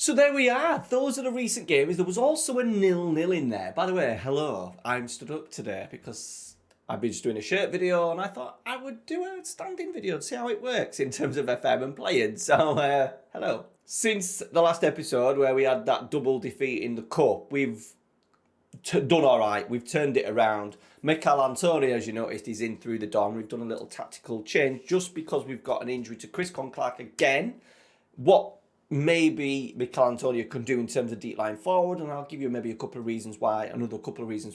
So there we are. Those are the recent games. There was also a 0-0 in there. By the way, hello. I'm stood up today because I've been just doing a shirt video and I thought I would do a standing video to see how it works in terms of FM and playing. So, hello. Since the last episode where we had that double defeat in the cup, we've done all right. We've turned it around. Mikel Antonio, as you noticed, is in through the dawn. We've done a little tactical change just because we've got an injury to Chris Clark again. What maybe Mikel Antonio can do in terms of deep line forward, and I'll give you maybe another couple of reasons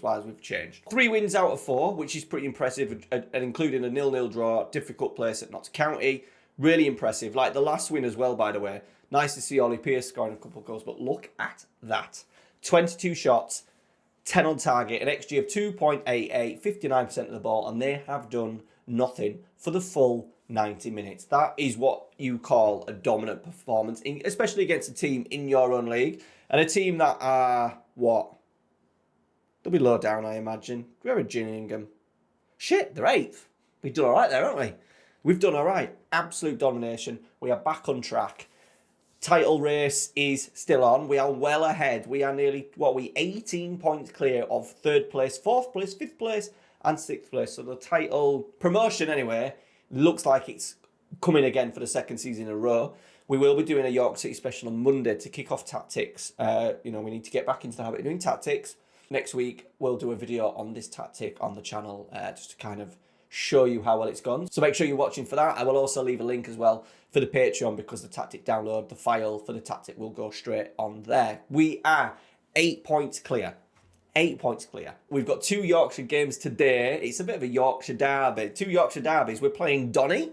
why we've changed. 3 wins out of 4, which is pretty impressive, and including a 0-0 draw, difficult place at Notts County. Really impressive. Like the last win as well, by the way. Nice to see Ollie Pearce scoring a couple of goals, but look at that. 22 shots, 10 on target, an XG of 2.88, 59% of the ball, and they have done nothing for the full 90 minutes. That is what you call a dominant performance, especially against a team in your own league, and a team that are, what? They'll be low down, I imagine. We're at Gillingham. Shit, they're 8th. We've done all right there, haven't we? We've done all right. Absolute domination. We are back on track. Title race is still on. We are well ahead. We are nearly, 18 points clear of 3rd place, 4th place, 5th place, and 6th place. So the title promotion, anyway, looks like it's coming again for the 2nd season in a row. We will be doing a York City special on Monday to kick off tactics. We need to get back into the habit of doing tactics. Next week, we'll do a video on this tactic on the channel just to kind of show you how well it's gone. So make sure you're watching for that. I will also leave a link as well for the Patreon because the tactic download, the file for the tactic will go straight on there. We are 8 points clear. 8 points clear. We've got 2 Yorkshire games today. It's a bit of a Yorkshire derby. 2 Yorkshire derbies. We're playing Donny,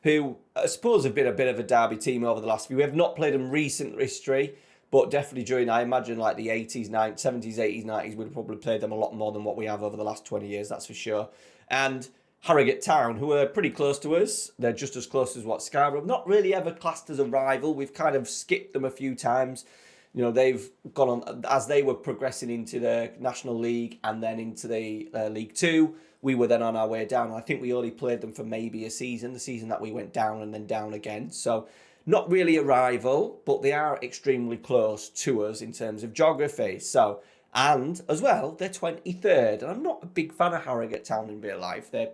who I suppose have been a bit of a derby team over the last few. We have not played them recent history, but definitely during, I imagine, like the 80s, 90s, 70s, 80s, 90s, we'd probably played them a lot more than what we have over the last 20 years, that's for sure. And Harrogate Town, who are pretty close to us. They're just as close as what Scarborough. Not really ever classed as a rival. We've kind of skipped them a few times. They've gone on, as they were progressing into the National League and then into the League Two, we were then on our way down. I think we only played them for maybe a season, the season that we went down and then down again. So not really a rival, but they are extremely close to us in terms of geography. And as well, they're 23rd. And I'm not a big fan of Harrogate Town in real life. They're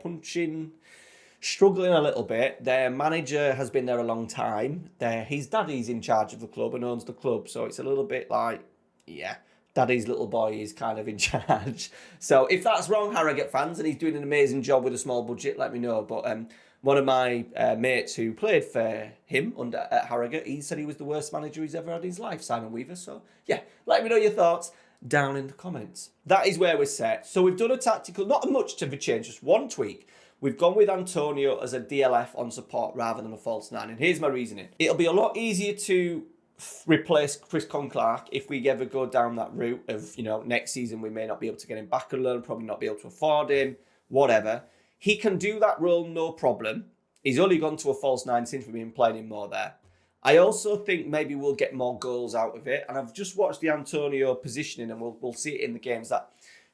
struggling a little bit. Their manager has been there a long time. His daddy's in charge of the club and owns the club. So it's a little bit like, daddy's little boy is kind of in charge. So if that's wrong, Harrogate fans, and he's doing an amazing job with a small budget, let me know. But one of my mates who played for him at Harrogate, he said he was the worst manager he's ever had in his life, Simon Weaver. So let me know your thoughts down in the comments. That is where we're set. So we've done a tactical, not much of a change, just one tweak. We've gone with Antonio as a DLF on support rather than a false 9. And here's my reasoning. It'll be a lot easier to replace Chris Clark if we ever go down that route of, next season we may not be able to get him back and learn, probably not be able to afford him, whatever. He can do that role, no problem. He's only gone to a false 9 since we've been playing him more there. I also think maybe we'll get more goals out of it. And I've just watched the Antonio positioning and we'll see it in the games that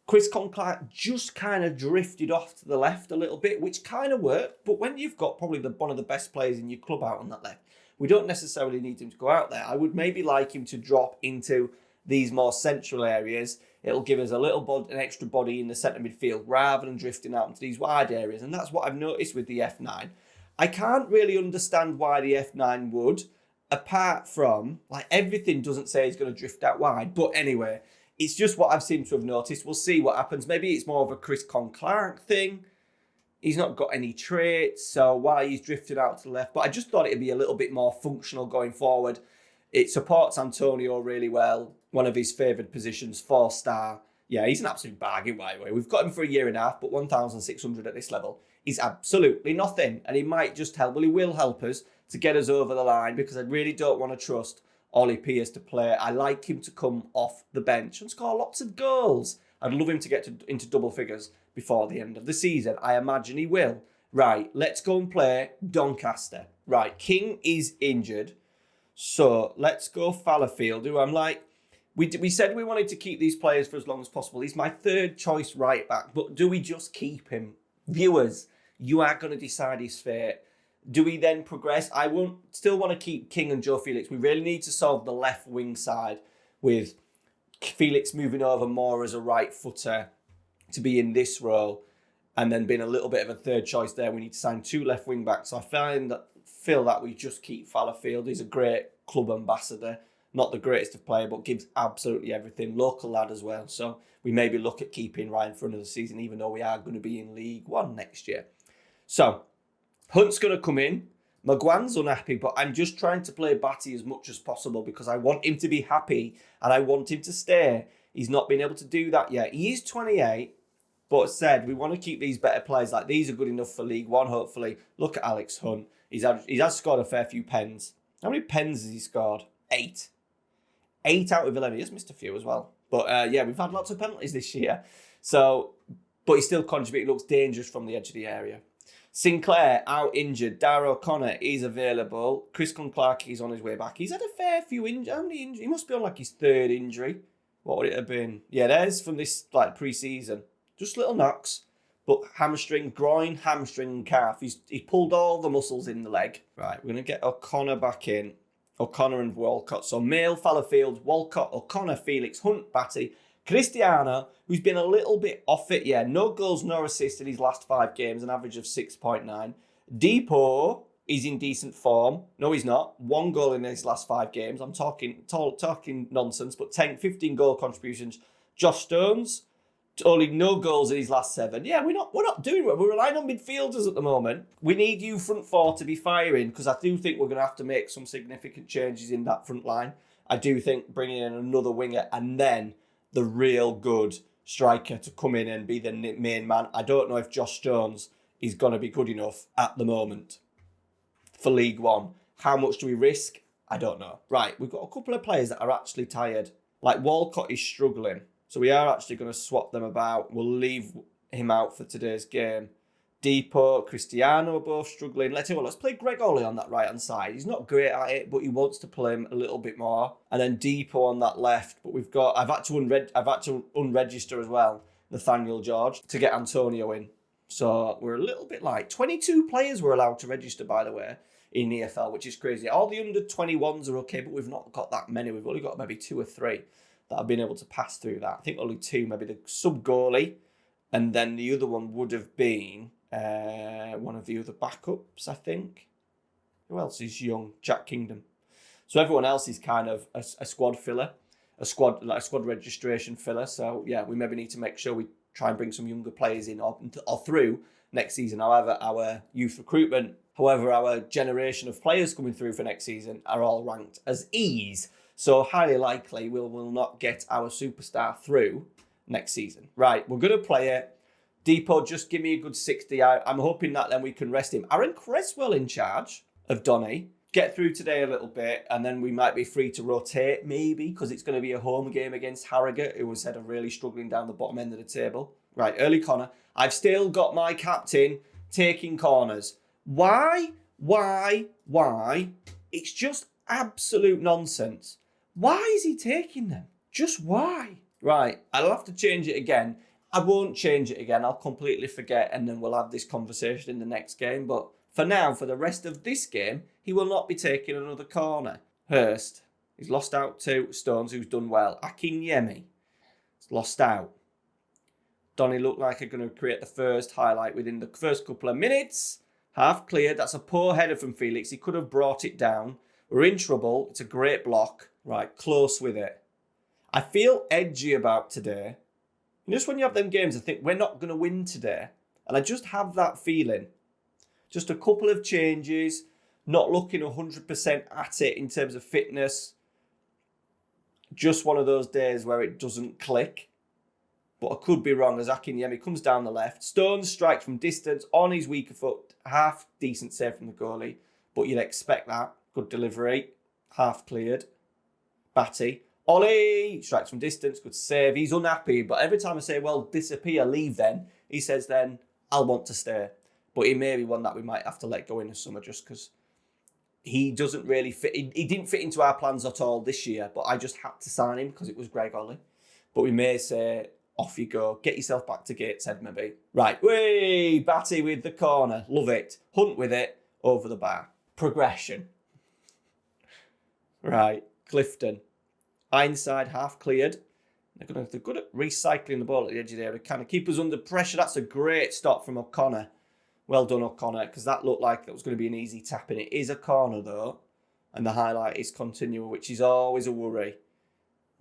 Chris Clark just kind of drifted off to the left a little bit, which kind of worked. But when you've got probably one of the best players in your club out on that left, we don't necessarily need him to go out there. I would maybe like him to drop into these more central areas. It'll give us an extra body in the centre midfield rather than drifting out into these wide areas. And that's what I've noticed with the F9. I can't really understand why the F9 would, apart from, everything doesn't say he's going to drift out wide. But anyway, it's just what I've seemed to have noticed. We'll see what happens. Maybe it's more of a Chris Clark thing. He's not got any traits, so why he's drifted out to the left. But I just thought it'd be a little bit more functional going forward. It supports Antonio really well. One of his favoured positions, 4-star. Yeah, he's an absolute bargain, by the way. We've got him for a year and a half, but 1,600 at this level is absolutely nothing. And he might just help, he will help us to get us over the line because I really don't want to trust Ollie Pearce to play. I like him to come off the bench and score lots of goals. I'd love him to get into double figures before the end of the season. I imagine he will. Right, let's go and play Doncaster. Right, King is injured. So let's go Fallowfield, who I'm like, we said we wanted to keep these players for as long as possible. He's my 3rd choice right back, but do we just keep him? Viewers, you are going to decide his fate. Do we then progress? I still want to keep King and Joe Felix. We really need to solve the left wing side with Felix moving over more as a right footer to be in this role and then being a little bit of a third choice there. We need to sign 2 left wing backs. So I feel that we just keep Fallowfield. He's a great club ambassador. Not the greatest of player, but gives absolutely everything. Local lad as well. So we maybe look at keeping Ryan for another season, even though we are going to be in League One next year. So Hunt's going to come in. Maguire's unhappy, but I'm just trying to play Batty as much as possible because I want him to be happy and I want him to stay. He's not been able to do that yet. He is 28, but said we want to keep these better players. Like these are good enough for League One, hopefully. Look at Alex Hunt. He has scored a fair few pens. How many pens has he scored? 8. 8 out of 11. He has missed a few as well. But yeah, we've had lots of penalties this year. So, but he still contributes. He looks dangerous from the edge of the area. Sinclair out injured. Dara O'Connor is available. Chris Clark is on his way back. He's had a fair few injuries. How many injuries? He must be on like his 3rd injury. What would it have been? Yeah, there's from this like pre-season. Just little knocks. But hamstring, groin, hamstring, calf. He pulled all the muscles in the leg. Right, we're going to get O'Connor back in. O'Connor and Walcott. So Mail, Fallowfield, Walcott, O'Connor, Felix, Hunt, Batty, Cristiano, who's been a little bit off it. Yeah, no goals, no assists in his last 5 games, an average of 6.9. Depot is in decent form. No, he's not. 1 goal in his last 5 games. I'm talking nonsense, but 15 goal contributions. Josh Stones, only no goals in his last 7. Yeah, we're not doing well. We're relying on midfielders at the moment. We need you front 4 to be firing because I do think we're going to have to make some significant changes in that front line. I do think bringing in another winger and then the real good striker to come in and be the main man. I don't know if Josh Stones is going to be good enough at the moment for League One. How much do we risk? I don't know. Right, we've got a couple of players that are actually tired. Like Walcott is struggling. So we are actually going to swap them about. We'll leave him out for today's game. Depot, Cristiano are both struggling. Let's play Greg Ollie on that right-hand side. He's not great at it, but he wants to play him a little bit more. And then Depot on that left. But I've had to unregister as well Nathaniel George to get Antonio in. So we're a little bit light. 22 players were allowed to register, by the way, in EFL, which is crazy. All the under 21s are okay, but we've not got that many. We've only got maybe 2 or 3 that have been able to pass through that. I think only 2, maybe the sub-goalie, and then the other one would have been one of the other backups, I think. Who else is young? Jack Kingdom. So everyone else is kind of a squad filler, a squad registration filler. So yeah, we maybe need to make sure we try and bring some younger players in or through next season. However, our generation of players coming through for next season are all ranked as E's. So highly likely we will not get our superstar through next season. Right, we're going to play it. Depot, just give me a good 60 out. I'm hoping that then we can rest him. Aaron Creswell in charge of Donny. Get through today a little bit and then we might be free to rotate maybe because it's going to be a home game against Harrogate, who was said are really struggling down the bottom end of the table. Right, early corner. I've still got my captain taking corners. Why? It's just absolute nonsense. Why is he taking them? Just why? Right, I'll have to change it again. I won't change it again. I'll completely forget and then we'll have this conversation in the next game. But for now, for the rest of this game, he will not be taking another corner. Hurst, he's lost out to Stones, who's done well. Akinyemi, he's lost out. Donny looked like they're going to create the first highlight within the first couple of minutes. Half cleared. That's a poor header from Felix. He could have brought it down. We're in trouble. It's a great block. Right, close with it. I feel edgy about today. And just when you have them games, I think we're not going to win today. And I just have that feeling. Just a couple of changes. Not looking 100% at it in terms of fitness. Just one of those days where it doesn't click. But I could be wrong as Akinyemi comes down the left. Stones strikes from distance on his weaker foot. Half decent save from the goalie. But you'd expect that. Good delivery. Half cleared. Batty. Ollie strikes from distance. Good save. He's unhappy. But every time I say, well, disappear, leave then. He says then, I'll want to stay. But he may be one that we might have to let go in the summer just because he doesn't really fit. He didn't fit into our plans at all this year. But I just had to sign him because it was Greg Ollie. But we may say, off you go. Get yourself back to Gateshead, maybe. Right. Way Batty with the corner. Love it. Hunt with it. over the bar. Progression. Right, Clifton. Ironside half cleared. They're good at recycling the ball at the edge of the area, kind of keep us under pressure. That's a great stop from O'Connor. Well done, O'Connor, because that looked like that was going to be an easy tap in. It is a corner, though, and the highlight is continual, which is always a worry.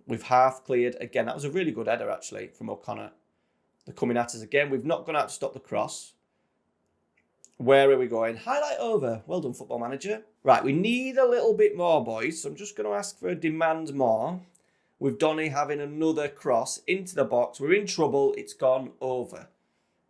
We've half cleared. Again, that was a really good header, actually, from O'Connor. They're coming at us again. We've not gone out to stop the cross. Where are we going? Highlight over. Well done, Football Manager. Right, we need a little bit more, boys, so I'm just going to ask for a demand more. With Donny having another cross into the box. We're in trouble. It's gone over.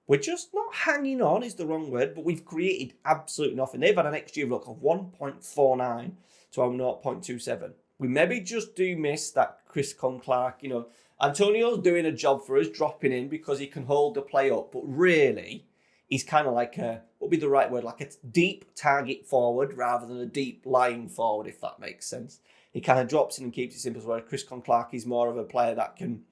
We're just not hanging on is the wrong word, but we've created absolutely nothing. They've had an XG look of 1.49 to our 0.27. We maybe just do miss that Chris Clark. You know, Antonio's doing a job for us, dropping in because he can hold the play up. But really, he's kind of like a, what would be the right word? Like a deep target forward rather than a deep line forward, if that makes sense. He kind of drops in and keeps it simple, whereas Chris Clark is more of a player that can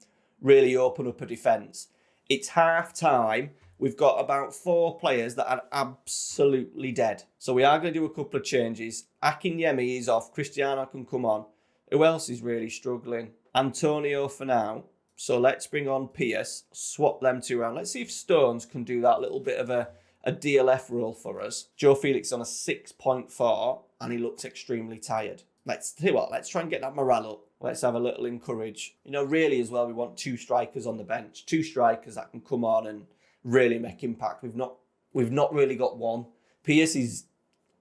really open up a defence. It's half time. We've got about 4 players that are absolutely dead. So we are going to do a couple of changes. Akinyemi is off. Cristiano can come on. Who else is really struggling? Antonio for now. So let's bring on Pierce. Swap them 2 around. Let's see if Stones can do that little bit of a DLF role for us. Joe Felix on a 6.4 and he looks extremely tired. Let's tell you what, let's try and get that morale up. Let's have a little encourage. You know, really as well, we want 2 strikers on the bench. 2 strikers that can come on and really make impact. We've not really got one. Pierce is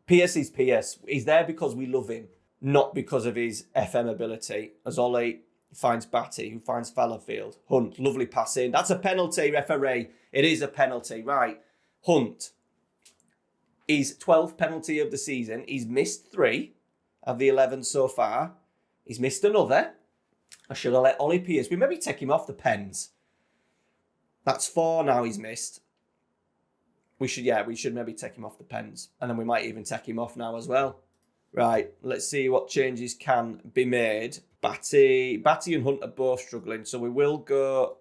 Pierce. He's there because we love him, not because of his FM ability. As Ollie finds Batty, who finds Fallowfield. Hunt, lovely pass in. That's a penalty, referee. It is a penalty, right. Hunt, his 12th penalty of the season. He's missed 3 of the 11 so far. He's missed another. I should have let Ollie Pierce. We maybe take him off the pens. That's 4 now he's missed. We should maybe take him off the pens. And then we might even take him off now as well. Right, let's see what changes can be made. Batty and Hunt are both struggling. So we will go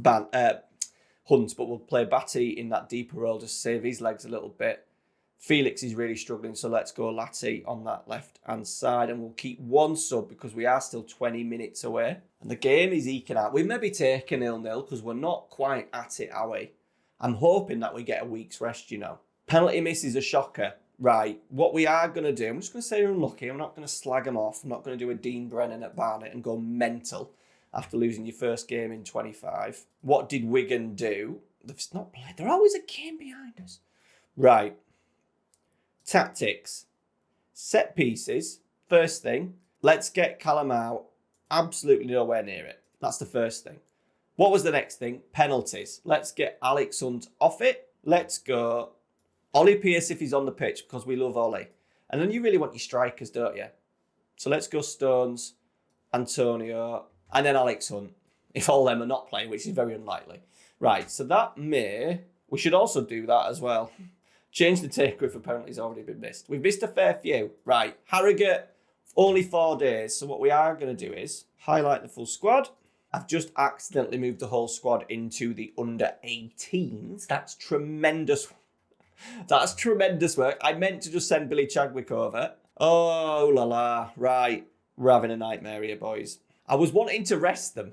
Hunt, but we'll play Batty in that deeper role just to save his legs a little bit. Felix is really struggling, so let's go Latty on that left-hand side, and we'll keep 1 sub because we are still 20 minutes away. And the game is eking out. We maybe take a 0-0 because we're not quite at it, are we? I'm hoping that we get a week's rest, you know. Penalty miss is a shocker. Right, what we are going to do, I'm just going to say you're unlucky. I'm not going to slag them off. I'm not going to do a Dean Brennan at Barnet and go mental after losing your first game in 25. What did Wigan do? They've not played. They're always a game behind us. Right. Tactics. Set pieces. First thing, let's get Callum out. Absolutely nowhere near it. That's the first thing. What was the next thing? Penalties. Let's get Alex Hunt off it. Let's go Ollie Pierce if he's on the pitch because we love Ollie. And then you really want your strikers, don't you? So let's go Stones, Antonio, and then Alex Hunt. If all them are not playing, which is very unlikely. Right, so we should also do that as well. Change the taker if a penalty's already been missed. We've missed a fair few. Right, Harrogate, only 4 days. So what we are going to do is highlight the full squad. I've just accidentally moved the whole squad into the under 18s. That's tremendous. That's tremendous work. I meant to just send Billy Chadwick over. Oh la la. Right, we're having a nightmare here, boys. I was wanting to rest them.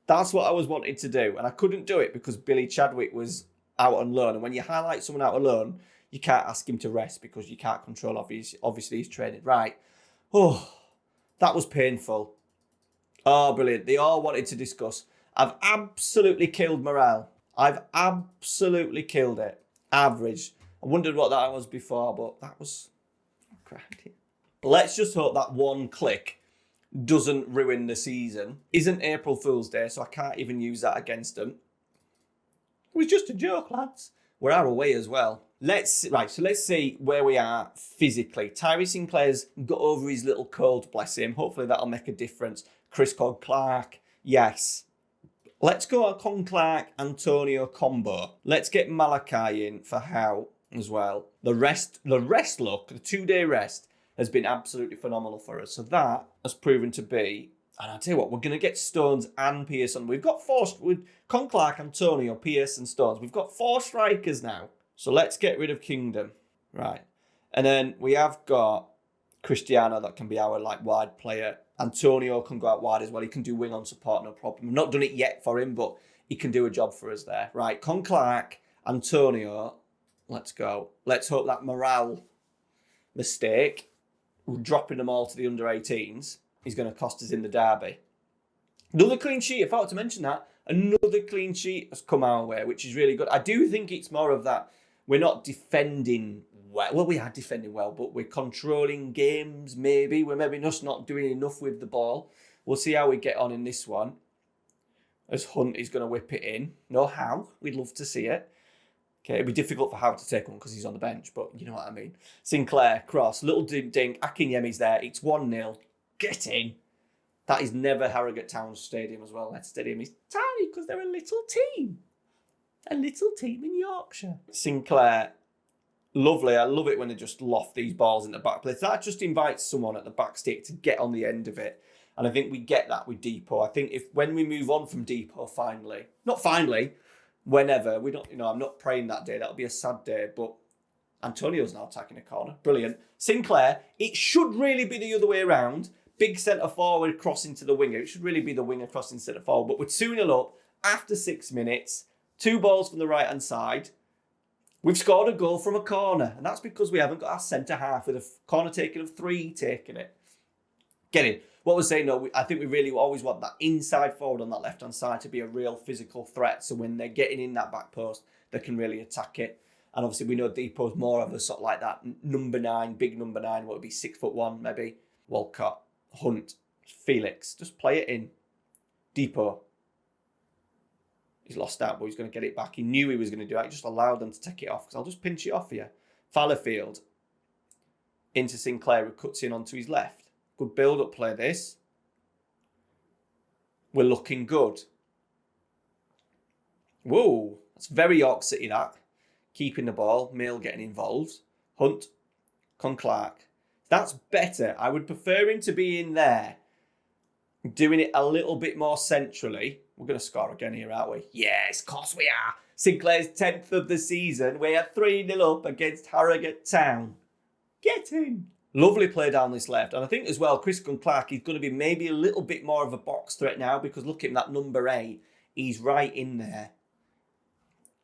That's what I was wanting to do. And I couldn't do it because Billy Chadwick was out on loan. And when you highlight someone out on loan, you can't ask him to rest because you can't control, obviously he's training. Right. Oh, that was painful. Oh, brilliant. They all wanted to discuss. I've absolutely killed morale. I've absolutely killed it. Average. I wondered what that was before, but that was cracky. Let's just hope that one click doesn't ruin the season. Isn't April Fool's Day, so I can't even use that against them. It was just a joke, lads. We're away as well. Let's see where we are physically. Tyree Sinclair's got over his little cold, bless him. Hopefully that'll make a difference. Chris Clark, yes. Let's go on Clark, Antonio combo. Let's get Malachi in for Howe as well. The rest look, the 2-day rest has been absolutely phenomenal for us. So that has proven to be, and I'll tell you what, we're going to get Stones and Pierce on. We've got 4, with Clark, Antonio, Pierce and Stones. We've got 4 strikers now. So let's get rid of Kingdom. Right. And then we have got Cristiano that can be our like wide player. Antonio can go out wide as well. He can do wing on support, no problem. I've not done it yet for him, but he can do a job for us there. Right, Con Clark, Antonio, let's go. Let's hope that morale mistake, dropping them all to the under-18s, is going to cost us in the derby. Another clean sheet, I forgot to mention that. Another clean sheet has come our way, which is really good. I do think it's more of that we're not defending well. Well, we are defending well, but we're controlling games, maybe. We're maybe just not doing enough with the ball. We'll see how we get on in this one. As Hunt is going to whip it in. No how. We'd love to see it. Okay, it'd be difficult for Howard to take one because he's on the bench, but you know what I mean. Sinclair, cross, little dink, Akinyemi's there. It's 1-0. Get in. That is never Harrogate Town Stadium as well. That stadium is tiny because they're a little team. A little team in Yorkshire. Sinclair, lovely. I love it when they just loft these balls in the back place. That just invites someone at the back stick to get on the end of it. And I think we get that with Depot. I think when we move on from Depot finally, not finally, whenever, we don't, I'm not praying that day. That'll be a sad day, but Antonio's now attacking a corner. Brilliant. Sinclair, it should really be the other way around. Big centre forward crossing to the winger. It should really be the winger crossing centre forward. But we're 2-0 up after 6 minutes. 2 balls from the right-hand side. We've scored a goal from a corner. And that's because we haven't got our centre half with a corner taking of 3 taking it. Get in. What we're saying, though, I think we really always want that inside forward on that left-hand side to be a real physical threat. So when they're getting in that back post, they can really attack it. And obviously we know Depot's more of a sort of like that number 9, big number 9, what would be 6'1", maybe. Walcott, Hunt, Felix. Just play it in. Depot. He's lost out, but he's going to get it back. He knew he was going to do it. He just allowed them to take it off because I'll just pinch it off for you. Fallowfield into Sinclair, who cuts in onto his left. Good build-up play, this. We're looking good. Whoa, that's very York City, that. Keeping the ball, Mail getting involved. Hunt, Con Clark. That's better. I would prefer him to be in there, doing it a little bit more centrally. We're going to score again here, aren't we? Yes, of course we are. Sinclair's 10th of the season. We are 3-0 up against Harrogate Town. Get in. Lovely play down this left. And I think as well, Chris Clark is going to be maybe a little bit more of a box threat now because look at that number 8. He's right in there.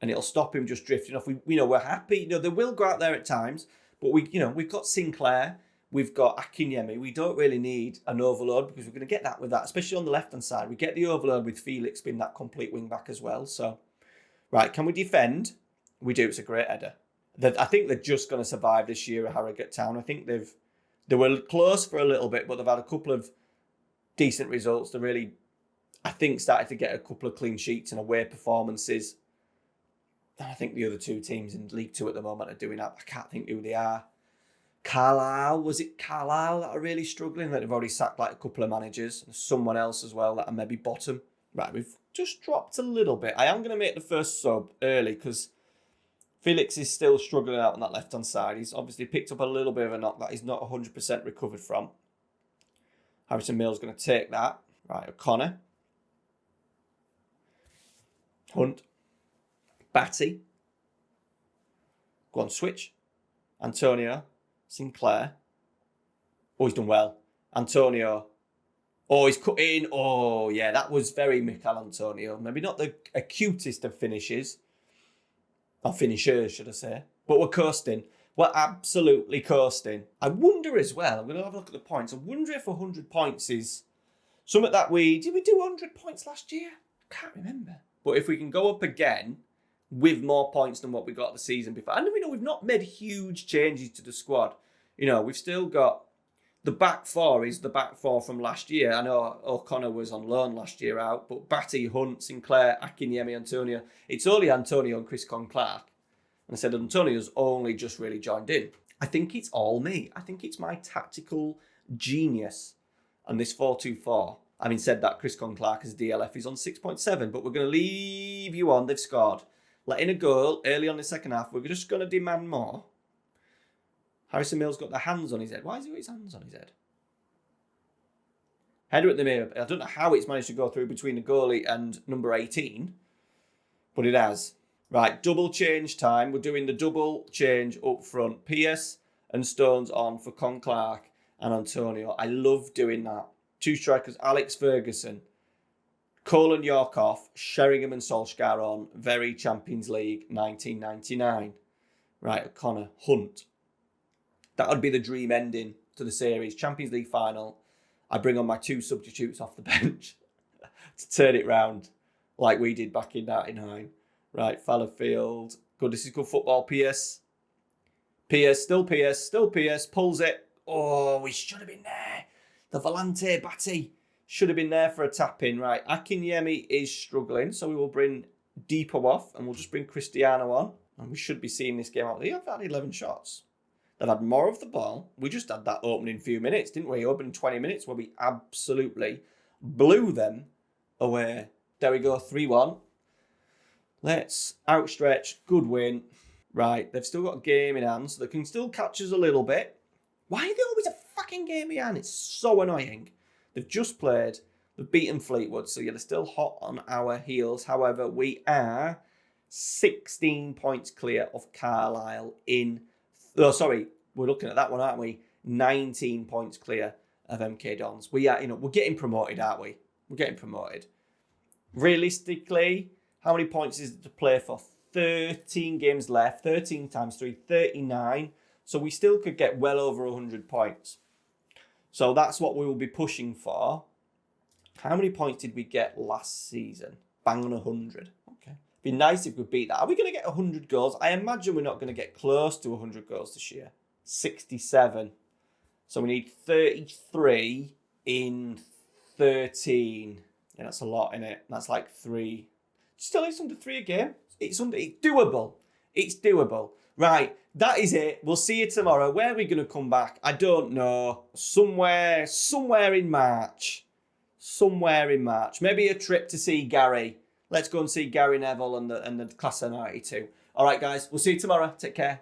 And it'll stop him just drifting off. We're happy. They will go out there at times. But we've got Sinclair. We've got Akinyemi. We don't really need an overload because we're going to get that with that, especially on the left-hand side. We get the overload with Felix being that complete wing-back as well. So, right, can we defend? We do. It's a great header. I think they're just going to survive this year at Harrogate Town. I think they were close for a little bit, but they've had a couple of decent results. They really, I think, started to get a couple of clean sheets and away performances. And I think the other 2 teams in League 2 at the moment are doing that. I can't think who they are. Carlisle, was it Carlisle that are really struggling? That they've already sacked like a couple of managers. And someone else as well that are maybe bottom. Right, we've just dropped a little bit. I am going to make the first sub early because Felix is still struggling out on that left-hand side. He's obviously picked up a little bit of a knock that he's not 100% recovered from. Harrison Mills going to take that. Right, O'Connor. Hunt. Batty. Go on, switch. Antonio. Sinclair. Oh, he's done well. Antonio. Oh, he's cut in. Oh, yeah, that was very Mikel Antonio. Maybe not the acutest of finishes. Or finishers, should I say. But we're coasting. We're absolutely coasting. I wonder as well, I'm going to have a look at the points. I wonder if 100 points is something that did we do 100 points last year? I can't remember. But if we can go up again with more points than what we got the season before. And we've not made huge changes to the squad. We've still got the back 4 is the back 4 from last year. I know O'Connor was on loan last year out, but Batty, Hunt, Sinclair, Akinyemi, Antonio. It's only Antonio and Chris Clark. And I said Antonio's only just really joined in. I think it's all me. I think it's my tactical genius. And this 4-2-4. Having said that, Chris Clark as DLF is on 6.7, but we're going to leave you on. They've scored. Let in a goal early on in the second half. We're just going to demand more. Harrison Mills got the hands on his head. Why has he got his hands on his head? Header at the mirror. I don't know how it's managed to go through between the goalie and number 18, but it has. Right, double change time. We're doing the double change up front. Pierce and Stones on for Con Clark and Antonio. I love doing that. 2 strikers, Alex Ferguson, Cole and York off, Sheringham and Solskjaer on, very Champions League 1999. Right, O'Connor, Hunt. That would be the dream ending to the series. Champions League final. I bring on my 2 substitutes off the bench to turn it round like we did back in 99. Right, Fallowfield. Good, this is good football. Pierce, still Pierce, pulls it. Oh, we should have been there. The Volante Batty should have been there for a tap-in. Right, Akinyemi is struggling, so we will bring Depot off and we'll just bring Cristiano on. And we should be seeing this game out. They've had 11 shots. They've had more of the ball. We just had that opening few minutes, didn't we? Opening 20 minutes where we absolutely blew them away. There we go, 3-1. Let's outstretch. Good win. Right, they've still got a game in hand, so they can still catch us a little bit. Why are they always a fucking game in hand? It's so annoying. They've just played. They've beaten Fleetwood, so yeah, they're still hot on our heels. However, we are 16 points clear of Carlisle in... Oh, sorry, we're looking at that one, aren't we? 19 points clear of MK Dons. We are, we're getting promoted, aren't we? We're getting promoted. Realistically, how many points is it to play for? 13 games left. 13 times 3, 39. So we still could get well over 100 points. So that's what we will be pushing for. How many points did we get last season? Bang on 100. Okay. Be nice if we could beat that. Are we going to get 100 goals? I imagine we're not going to get close to 100 goals this year. 67. So we need 33 in 13. Yeah, that's a lot, isn't it? That's like 3. Still, it's under 3 a game. It's doable. It's doable. Right, that is it. We'll see you tomorrow. Where are we going to come back? I don't know. Somewhere in March. Somewhere in March. Maybe a trip to see Gary. Let's go and see Gary Neville and the Class of 92. All right, guys. We'll see you tomorrow. Take care.